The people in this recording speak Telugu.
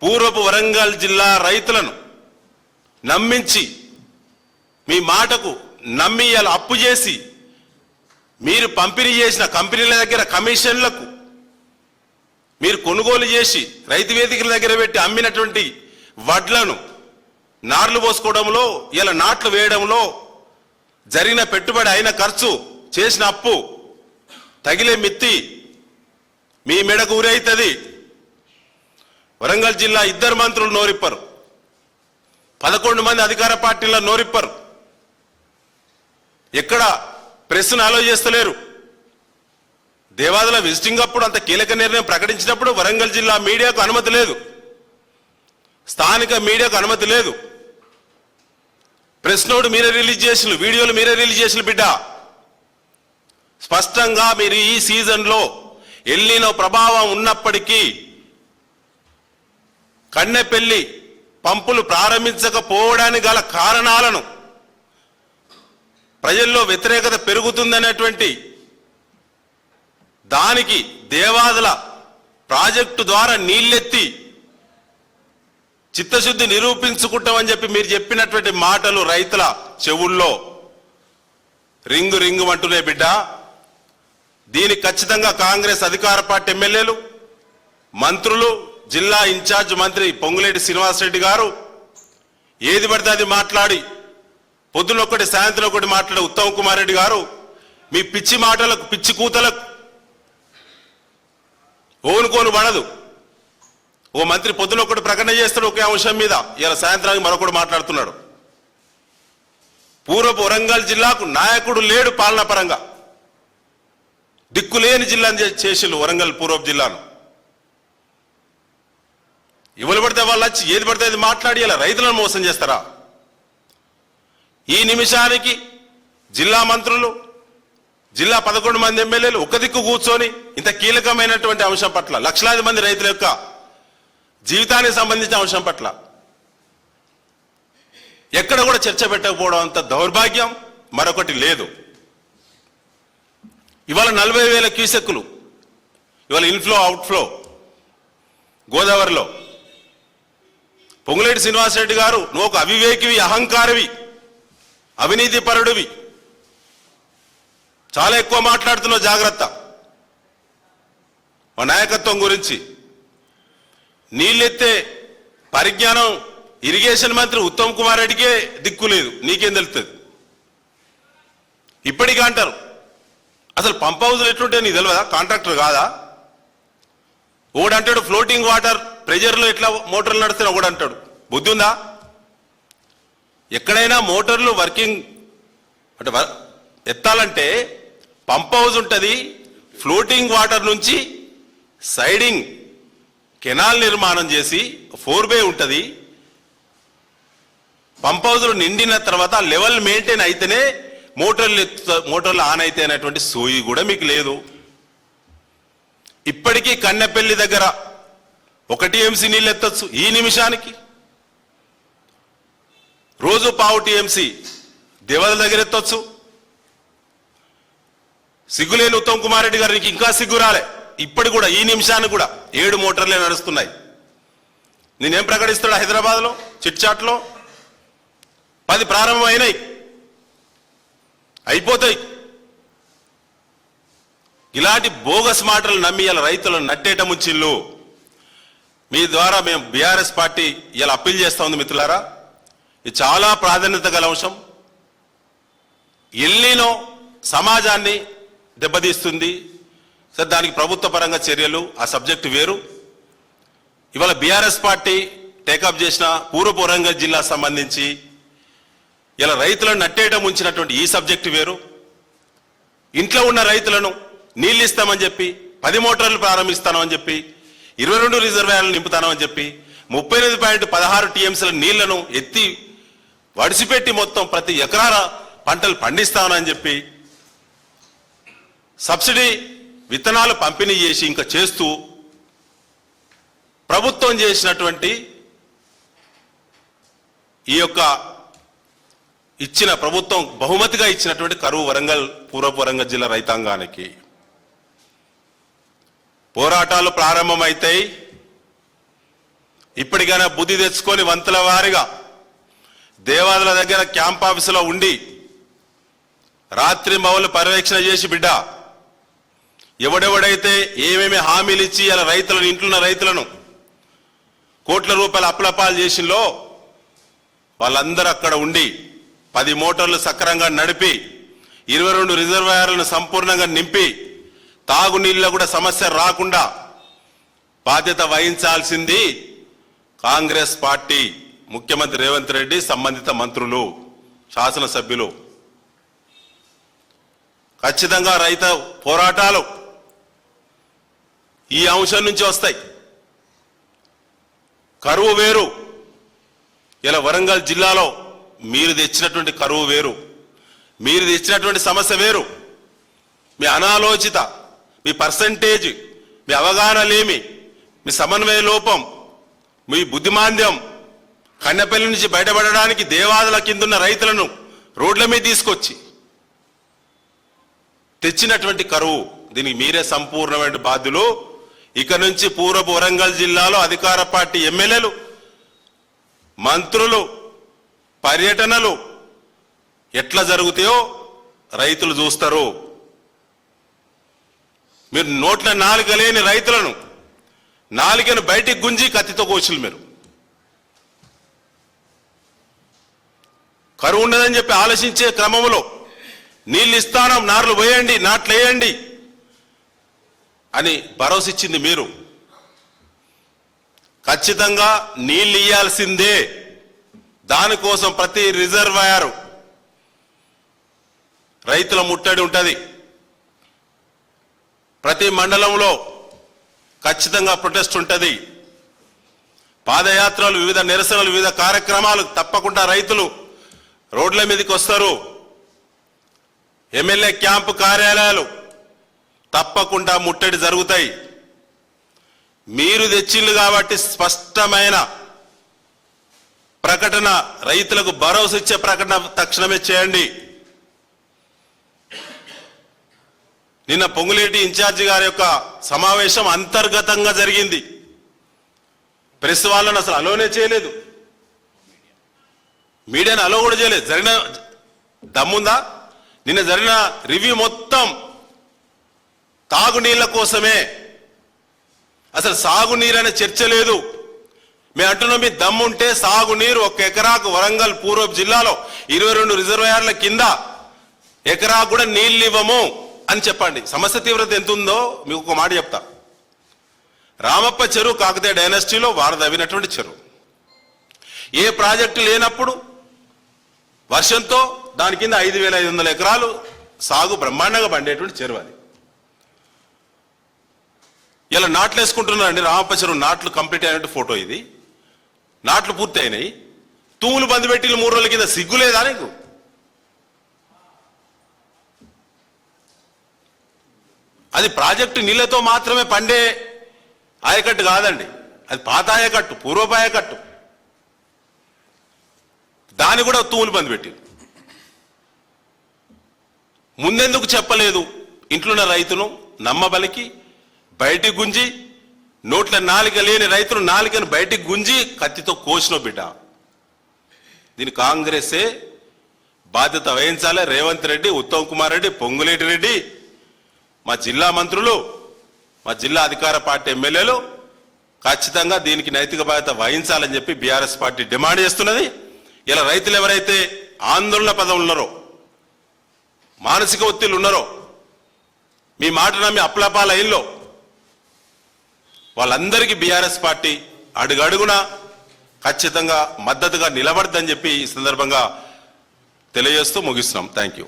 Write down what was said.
పూర్వపు వరంగల్ జిల్లా రైతులను నమ్మించి మీ మాటకు నమ్మి అలా అప్పు చేసి మీరు పంపిణీ చేసిన కంపెనీల దగ్గర కమిషన్లకు మీరు కొనుగోలు చేసి రైతు వేదికల దగ్గర పెట్టి అమ్మినటువంటి వడ్లను నార్లు పోసుకోవడంలో ఇలా నాట్లు వేయడంలో జరిగిన పెట్టుబడి అయిన ఖర్చు చేసిన అప్పు తగిలే మిత్తి మీ మెడకు ఊరైతుంది. వరంగల్ జిల్లా 2 మంత్రులు నోరిప్పరు, 11 మంది అధికార పార్టీల నోరిప్పరు, ఎక్కడ ప్రెస్ను అలో చేస్తలేరు. దేవాదుల విజిటింగ్ అప్పుడు అంత కీలక నిర్ణయం ప్రకటించినప్పుడు వరంగల్ జిల్లా మీడియాకు అనుమతి లేదు, స్థానిక మీడియాకు అనుమతి లేదు. ప్రెస్ నోట్ మీరే రిలీజ్ చేసిన, వీడియోలు మీరే రిలీజ్ చేసిన బిడ్డ. స్పష్టంగా మీరు ఈ సీజన్లో ఎల్నినో ప్రభావం ఉన్నప్పటికీ కన్నెపల్లి పంపులు ప్రారంభించకపోవడానికి గల కారణాలను, ప్రజల్లో వ్యతిరేకత పెరుగుతుందనేటువంటి దానికి దేవాదుల ప్రాజెక్టు ద్వారా నీళ్ళెత్తి చిత్తశుద్ధి నిరూపించుకుంటామని చెప్పి మీరు చెప్పినటువంటి మాటలు రైతుల చెవుల్లో రింగు రింగు అంటున్నాయి బిడ్డ. దీనికి ఖచ్చితంగా కాంగ్రెస్ అధికార పార్టీ ఎమ్మెల్యేలు, మంత్రులు, జిల్లా ఇన్ఛార్జ్ మంత్రి పొంగులేటి శ్రీనివాసరెడ్డి గారు ఏది పడితే అది మాట్లాడి పొద్దున ఒకటి సాయంత్రం ఒకటి మాట్లాడే ఉత్తమ్ కుమార్ రెడ్డి గారు మీ పిచ్చి మాటలకు, పిచ్చి కూతలకు ఓనుకోను పడదు. ఓ మంత్రి పొద్దున ఒకటి ప్రకటన చేస్తాడు ఒకే అంశం మీద, ఇలా సాయంత్రానికి మరొకటి మాట్లాడుతున్నాడు. పూర్వపు వరంగల్ జిల్లాకు నాయకుడు లేడు, పాలనా పరంగా దిక్కులేని జిల్లాని చేసిళ్ళు వరంగల్ పూర్వపు జిల్లాను. ఎవరు పడితే వాళ్ళు వచ్చి ఏది పడితే అది మాట్లాడి ఇలా రైతులను మోసం చేస్తారా? ఈ నిమిషానికి జిల్లా మంత్రులు, జిల్లా 11 మంది ఎమ్మెల్యేలు ఒక దిక్కు కూర్చొని ఇంత కీలకమైనటువంటి అంశం పట్ల, లక్షలాది మంది రైతుల యొక్క జీవితానికి సంబంధించిన అంశం పట్ల ఎక్కడ కూడా చర్చ పెట్టకపోవడం అంత దౌర్భాగ్యం మరొకటి లేదు. ఇవాళ 40,000 క్యూసెక్కులు ఇవాళ ఇన్ఫ్లో అవుట్ఫ్లో గోదావరిలో. పొంగులేటి శ్రీనివాసరెడ్డి గారు, నువ్వు ఒక అవివేకివి, అహంకారివి, అవినీతి పరుడివి, చాలా ఎక్కువ మాట్లాడుతున్నావు, జాగ్రత్త. మా నాయకత్వం గురించి నీళ్ళెత్తే పరిజ్ఞానం ఇరిగేషన్ మంత్రి ఉత్తమ్ కుమార్ రెడ్డికే దిక్కు లేదు, నీకేం తెలుస్తుంది? ఇప్పటికీ అంటారు అసలు పంప్ హౌస్లు ఎట్లుంటే నీకు తెలియదా? కాంట్రాక్టర్ కాదా? ఒకడంటాడు ఫ్లోటింగ్ వాటర్ ప్రెజర్లో ఎట్లా మోటార్లు నడుస్తున్నా ఒకడంటాడు. బుద్ధి ఉందా? ఎక్కడైనా మోటార్లు వర్కింగ్ అంటే ఎత్తాలంటే పంప్ హౌస్ ఉంటుంది, ఫ్లోటింగ్ వాటర్ నుంచి సైడింగ్ కెనాల్ నిర్మాణం చేసి 4 ఉంటుంది. పంప్ హౌస్లు నిండిన తర్వాత లెవెల్ మెయింటైన్ అయితేనే మోటార్లు ఆన్ అయితే అనేటువంటి సోయి కూడా మీకు లేదు. ఇప్పటికీ కన్నెపల్లి దగ్గర 1 టీఎంసీ నీళ్ళు ఎత్తచ్చు ఈ నిమిషానికి, రోజు 1/4 టీఎంసీ దేవాల దగ్గర ఎత్తొచ్చు. సిగ్గులేని ఉత్తమ్ కుమార్ రెడ్డి గారికి ఇంకా సిగ్గు రాలే. ఇప్పటి కూడా ఈ నిమిషానికి కూడా 7 మోటార్లే నడుస్తున్నాయి. నేనేం ప్రకటిస్తాడు హైదరాబాద్లో చిట్చాట్లో 10 ప్రారంభమైనాయి, అయిపోతాయి. ఇలాంటి బోగస్ మాటలు నమ్మి ఇలా రైతులను నట్టేట ముంచిల్లు. మీ ద్వారా మేము బీఆర్ఎస్ పార్టీ ఇలా అప్పీల్ చేస్తా ఉంది మిత్రులారా, ఇది చాలా ప్రాధాన్యత గల అంశం. ఎల్నినో సమాజాన్ని దెబ్బతీస్తుంది. సరే, దానికి ప్రభుత్వ పరంగా చర్యలు, ఆ సబ్జెక్టు వేరు. ఇవాళ బీఆర్ఎస్ పార్టీ టేకప్ చేసిన పూర్వపు వరంగల్ జిల్లా సంబంధించి ఇలా రైతులను నట్టేయడం ఉంచినటువంటి ఈ సబ్జెక్టు వేరు. ఇంట్లో ఉన్న రైతులను నీళ్ళు ఇస్తామని చెప్పి 10 మోటార్లు ప్రారంభిస్తామని చెప్పి 22 రిజర్వాయర్లు నింపుతామని చెప్పి 38.16 టీఎంసీల నీళ్లను ఎత్తి వడిసిపెట్టి మొత్తం ప్రతి ఎకరాల పంటలు పండిస్తామని చెప్పి సబ్సిడీ విత్తనాలు పంపిణీ చేసి ఇంకా చేస్తూ ప్రభుత్వం చేసినటువంటి ఈ యొక్క ఇచ్చిన ప్రభుత్వం బహుమతిగా ఇచ్చినటువంటి కరువు వరంగల్ పూర్వపు వరంగల్ జిల్లా రైతాంగానికి పోరాటాలు ప్రారంభమైతాయి. ఇప్పటికైనా బుద్ధి తెచ్చుకొని వంతుల వారిగా దేవాదుల దగ్గర క్యాంప్ ఆఫీసులో ఉండి రాత్రి మౌలు పర్యవేక్షణ చేసి బిడ్డ ఎవడెవడైతే ఏమేమి హామీలు ఇచ్చి అలా రైతులను ఇంట్లున్న రైతులను కోట్ల రూపాయల అప్పులపాలు చేసిందో వాళ్ళందరూ అక్కడ ఉండి 10 మోటార్లు సక్రంగా నడిపి 22 రిజర్వాయర్లను సంపూర్ణంగా నింపి తాగునీళ్ళ కూడా సమస్య రాకుండా బాధ్యత వహించాల్సింది కాంగ్రెస్ పార్టీ, ముఖ్యమంత్రి రేవంత్ రెడ్డి, సంబంధిత మంత్రులు, శాసనసభ్యులు. ఖచ్చితంగా రైతు పోరాటాలు ఈ అంశం నుంచి వస్తాయి. కరువు వేరు, ఇలా వరంగల్ జిల్లాలో మీరు తెచ్చినటువంటి కరువు వేరు, మీరు తెచ్చినటువంటి సమస్య వేరు. మీ అనాలోచిత, మీ పర్సంటేజ్, మీ అవగాహన లేమి, మీ సమన్వయ లోపం, మీ బుద్ధిమాంద్యం కన్నెపల్లి నుంచి బయటపడడానికి దేవాదుల కిందున్న రైతులను రోడ్ల మీద తీసుకొచ్చి తెచ్చినటువంటి కరువు, దీనికి మీరే సంపూర్ణమైన బాధ్యులు. ఇక నుంచి పూర్వపు వరంగల్ జిల్లాలో అధికార పార్టీ ఎమ్మెల్యేలు, మంత్రులు పర్యటనలు ఎట్లా జరుగుతాయో రైతులు చూస్తారు. మీరు నోట్ల నాలుక లేని రైతులను నాలుకను బయటికి గుంజి కత్తితో కోసిలు. మీరు కరువు ఉండదని చెప్పి ఆలోచించే క్రమంలో నీళ్ళు ఇస్తానం, నార్లు పోయండి, నాట్లు వేయండి అని భరోసా ఇచ్చింది మీరు. ఖచ్చితంగా నీళ్ళు ఇయ్యాల్సిందే. దానికోసం ప్రతి రిజర్వాయర్ రైతుల ముట్టడి ఉంటుంది. ప్రతి మండలంలో ఖచ్చితంగా ప్రొటెస్ట్ ఉంటుంది. పాదయాత్రలు, వివిధ నిరసనలు, వివిధ కార్యక్రమాలు తప్పకుండా రైతులు రోడ్ల మీదకి వస్తారు. ఎమ్మెల్యే క్యాంపు కార్యాలయాలు తప్పకుండా ముట్టడి జరుగుతాయి. మీరు తెచ్చిళ్ళు కాబట్టి స్పష్టమైన ప్రకటన, రైతులకు భరోసా ఇచ్చే ప్రకటన తక్షణమే చేయండి. నిన్న పొంగులేటి ఇన్ఛార్జి గారి యొక్క సమావేశం అంతర్గతంగా జరిగింది. ప్రెస్ వాళ్ళని అసలు అలోనే చేయలేదు, మీడియాను అలో కూడా చేయలేదు. జరిగిన దమ్ముందా? నిన్న జరిగిన రివ్యూ మొత్తం తాగునీళ్ల కోసమే, అసలు సాగునీరు అనే చర్చ లేదు. మేము అంటున్నాం, మీ దమ్ముంటే సాగునీరు 1 ఎకరాకు వరంగల్ పూర్వ జిల్లాలో 22 రిజర్వాయర్ల కింద ఎకరాకు కూడా నీళ్ళు ఇవ్వము అని చెప్పండి. సమస్య తీవ్రత ఎంత ఉందో మీకు ఒక మాట చెప్తా. రామప్ప చెరువు కాకతీయ డైనాసిటీలో వారు తవ్వినటువంటి చెరువు. ఏ ప్రాజెక్టు లేనప్పుడు వర్షంతో దాని కింద 5,500 ఎకరాలు సాగు బ్రహ్మాండంగా పండేటువంటి చెరువు అది. ఇలా నాట్లు వేసుకుంటున్నారండి. రామప్ప చెరువు నాట్లు కంప్లీట్ అయినట్టు ఫోటో ఇది. నాట్లు పూర్తి అయినాయి. తూములు బంద్ పెట్టి 3 రోజుల కింద సిగ్గులేదా నీకు? అది ప్రాజెక్టు నీళ్లతో మాత్రమే పండే ఆయకట్టు కాదండి, అది పాత ఆయకట్టు, పూర్వపు ఆయకట్టు. దాన్ని కూడా తూములు బంద్ పెట్టి ముందెందుకు చెప్పలేదు? ఇంట్లోన్న రైతును నమ్మబలికి బయటికి గుంజి, నోట్ల నాలిక లేని రైతులు నాలికను బయటికి గుంజి కత్తితో కోసినో బిడ్డ. దీని కాంగ్రెసే బాధ్యత వహించాలి. రేవంత్ రెడ్డి, ఉత్తమ్ కుమార్ రెడ్డి, పొంగులేటి రెడ్డి, మా జిల్లా మంత్రులు, మా జిల్లా అధికార పార్టీ ఎమ్మెల్యేలు ఖచ్చితంగా దీనికి నైతిక బాధ్యత వహించాలని చెప్పి బీఆర్ఎస్ పార్టీ డిమాండ్ చేస్తున్నది. ఇలా రైతులు ఎవరైతే ఆందోళన పదం ఉన్నారో, మానసిక ఒత్తిళ్లు ఉన్నారో, మీ మాట నమ్మి అప్లపాల ఇల్లో వాళ్ళందరికీ బీఆర్ఎస్ పార్టీ అడుగడుగున ఖచ్చితంగా మద్దతుగా నిలబడదని చెప్పి ఈ సందర్భంగా తెలియజేస్తూ ముగిస్తున్నాం. Thank you.